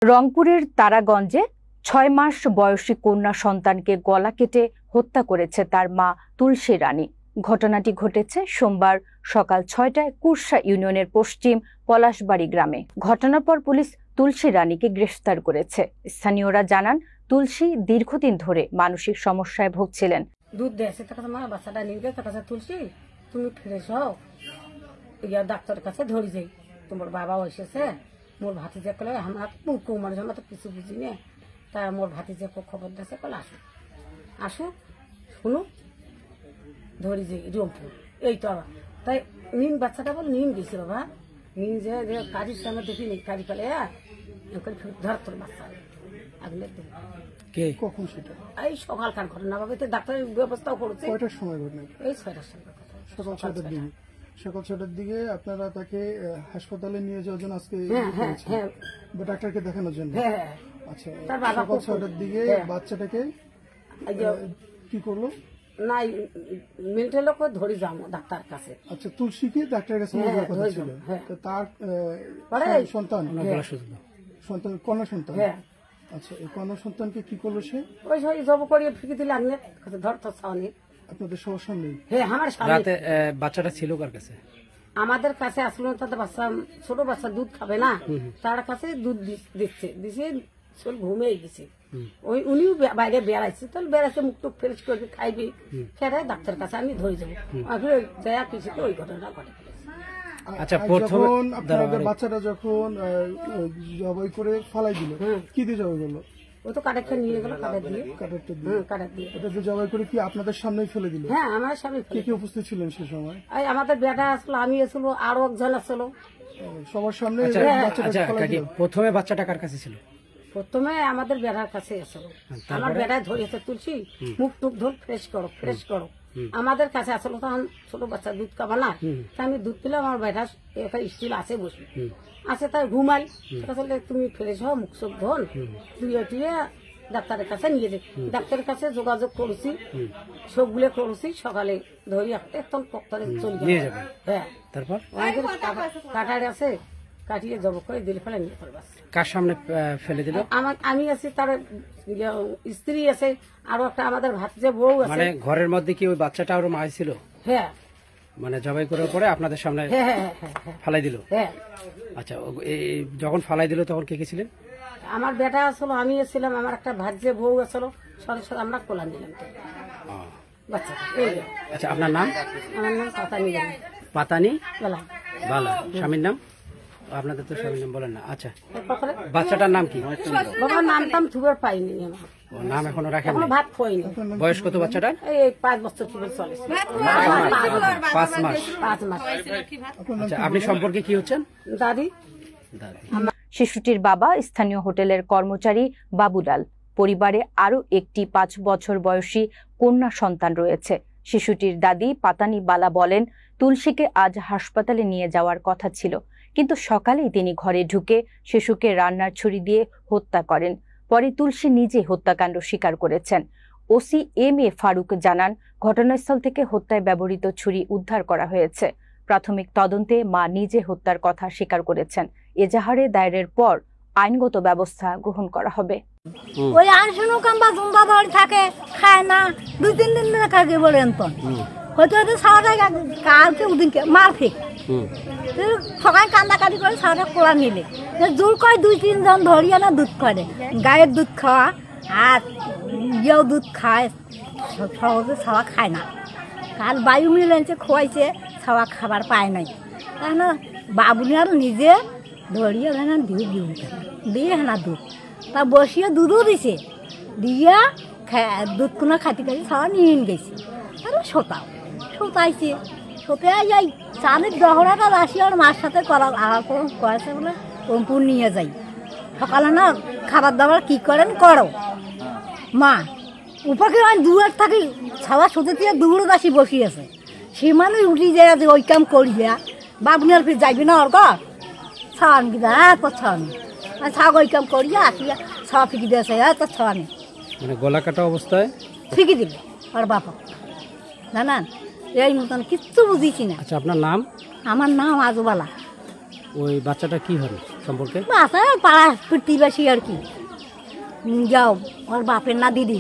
রংপুরের তারাগঞ্জে ৬ মাস বয়সী কন্যা সন্তানকে গলা কেটে হত্যা করেছে তার মা তুলসী রানী। ঘটনাটি ঘটেছে সোমবার সকাল ৬টায় কুরসা ইউনিয়নের পশ্চিম পলাশবাড়ি গ্রামে। ঘটনার পর পুলিশ তুলসী রানীকে গ্রেফতার করেছে। স্থানীয়রা জানান, তুলসী দীর্ঘদিন ধরে মানসিক সমস্যায় ভুগছিলেন। দুধ দিয়েছে তার কাছে, মা বাচ্চাটা নিয়ে গেছে, তার কাছে তুলসী তুমি ফিরে যাও, ইয়া ডাক্তারের কাছে ধরে যাই, তোমার বাবাও এসেছে, মোর ভাতিজা কলে আমরা পুকু মানুষ, আমরা তো কিছু বুঝি না, তা মোর ভাতিজা খবর দিয়েছে, কলে আসুক আসুক শুনুক ধরি যাই রংপুর। এই তো তাই নিন বাচ্চাটা বল নিন গেছে বাবা, নিন যে কাজের সামনে দেখিনি কাজী কলে ধর তোর বাচ্চা আগলের দিন কখন সেটা? এই সকালকার ঘটনা বাবা, ডাক্তারের ব্যবস্থাও করেছে। কয়টার সময় ঘটনা? এই 6টার সময়, সকাল 6টার দিকে। সকাল 6টার দিকে আপনারা তাকে হাসপাতালে নিয়ে যাওয়ার জন্য আজকে ডাক্তারকে দেখানোর জন্য। আচ্ছা, সকাল 6টার দিকে বাচ্চাটাকে কি করলো? না মেন্টাল লোক ধরে যাবো ডাক্তার কাছে। আচ্ছা, তুলসীকে ডাক্তারের কাছে নিয়ে যাওয়ার কথা ছিল। তার সন্তান কন্যা সন্তান। আচ্ছা, এই কন্যা সন্তানকে কি করলো সে? ওই জব করিয়ে ফিকে দিলে আনলে ধর তো ছাউনি। আপনাদের সবার সামনে? হ্যাঁ, আমার সামনে। রাতে বাচ্চাটা ছিল কার কাছে? আমাদের কাছে আসলো। তাদের বাচ্চা ছোট বাচ্চা দুধ খাবে না, তার কাছে দুধ দিচ্ছে, দিছে ঘুমিয়ে গেছে। ওই উনিও বাইরে বেড়াইছে, তাহলে বেড়াইছে, মুখ টুক ফ্রেশ করবি, খাইবি, ফেরাই ডাক্তারের কাছে আমি ধরে যাবো। দেয়া কিছু ওই ঘটনা ঘটে। আচ্ছা, যখন আপনাদের বাচ্চাটা যখন জবাই করে ফালাই দিল, কি দিয়ে জবাই করলো? ও তো কাঠের নিয়ে গেল, কাঠের দিয়ে। এটা যে জবাই করে কি আপনাদের সামনেই ফেলে দিল? হ্যাঁ, আমার সামনে। কে কে উপস্থিত ছিলেন সে সময়? আমাদের বেটা আসলো, আমি আসলো, আরো একজন আসলো, সবার সামনে। প্রথমে বাচ্চাটা কার কাছে ছিল? প্রথমে আমাদের বেড়ার কাছে আসলো, আমার বেড়ায় ধরেছে তুলসী মুখ টুক ধর ফ্রেশ করো, ফ্রেশ করো। আমাদের কাছে আসলো, তখন ছোট বাচ্চা দুধ খাবা না, তাই আমি দুধ পেলে আমার বেটা একটা স্টিল আছে বসে আছে, তাই ঘুমাই। তুমি ফ্রেশ হও, মুখ চোখ ধন, ধুয়ে টুয়ে ডাক্তারের কাছে নিয়ে যাই। ডাক্তারের কাছে যোগাযোগ করেছি, সবগুলো করেছি, সকালে ধরি একদম পক্তরে চলে যাবে। হ্যাঁ, তারপর কাটারে আছে, কাটিয়ে জব করে দিলে ফেলে নিয়ে পড়বে। কার সামনে ফেলে দিল? আমি আছি, তার স্ত্রী আছে, আরো একটা আমাদের ভাতিজা বউ আছে। মানে ঘরের মধ্যে কি ওই বাচ্চাটা আরো মায় ছিল? হ্যাঁ, মানে জবাই করার পরে আপনাদের সামনে ফালাই দিল? হ্যাঁ। আচ্ছা, যখন ফালাই দিল তখন কে কে ছিলেন? আমার বেটা আসলো, আমি ছিলাম, আমার একটা ভাতিজা বউ আসলো, সরাসরি আমরা কোলান দিলাম বাচ্চা। আচ্ছা, আপনার নাম? আমার নাম পাতানি। পাতানি বালা। স্বামীর নাম? আপনাদের তো স্বামীর নাম বলেন না। আচ্ছা, বাচ্চাটার নাম কি? বাবার নাম থুবার পাইনি, নাম এখনো রাখেন? ভাত খোয়নি। বয়স কত বাচ্চাটার? এই 5 বছর চলে। 5 মাস। আচ্ছা, আপনি সম্পর্কে কি হচ্ছেন? দাদি। শিশুটির বাবা স্থানীয় হোটেলের কর্মচারী বাবুলাল। পরিবারে আরো একটি 5 বছর বয়সী কন্যা সন্তান রয়েছে। শিশুটির দাদি পাতানি বালা বলেন, তুলসীকে আজ হাসপাতালে নিয়ে যাওয়ার কথা ছিল, কিন্তু সকালেই তিনি ঘরে ঢুকে শিশুকে রান্নার ছুরি দিয়ে হত্যা করেন। পরে তুলসী নিজে হত্যাকাণ্ড স্বীকার করেছেন। OC M A. ফারুক জানান, ঘটনাস্থল থেকে হত্যায় ব্যবহৃত ছুরি উদ্ধার করা হয়েছে। প্রাথমিক তদন্তে মা নিজে হত্যার কথা স্বীকার করেছেন। এজাহারে দায়েরের পর আইনগত ব্যবস্থা গ্রহণ করা হবে। ওই আনশুনো কাম্বা জুম্বা ধরে থাকে, খায় না, 2-3 দিন ধরে থাকে বলেন তো হয়তো হয়তো সারাটা কালকে ওদিনকে মার ফেক সকালে কান্দাকাটি করে সারাটা কোলা নিলে জোর করে 2-3 জন ধরিয়া না দুধ করে, গায়ের দুধ খাওয়া আর ইয়েও দুধ খায়, সহজে ছাওয়া খায় না। কাল বায়ু মিলেছে, খোয়াইছে, ছাওয়া খাবার পায় নাই, তাই না বাবুনি আর নিজে ধরিয়া না দিয়ে না দুধ তা বসিয়ে দুধও দিছে, দিয়া দুধ কোনো খাটি খাটি ছাওয়া নিয়ে গেছে। আর সোতাইছে, সোতে যাই চাঁদের দহরাটা আসি আর মার সাথে করার আড়াল করেছে বলে রংপুর নিয়ে যাই। সকালে না খাবার দাবার কি করেন করো মা, উপাকে দূরের থাকি ছাওয়া সোতে দিয়ে দূরে আসি বসিয়েছে, সে মানুষ উঠি যায় যে ওই কাম করি যা বাবুনি আর ফির যাইবি না ওর ঘর ছাওয়ান কি ছাওয়ানি ছাগ ওই কাম করিয়া আসিয়া ছাওয়া ফিকি দিয়েছে, তোর ছাওয়ানি মানে গলা কাটা অবস্থায় ফিকি দিল ওর বাপা। জানান এই মতন কিচ্ছু বুঝিছি না। আচ্ছা, আপনার নাম? আমার নাম আজবালা। ওই বাচ্চাটা কি হবে? সম্পর্কে? আছে পাড়া প্রতিবেশী আর কি যাও ওর বাপের না দিদি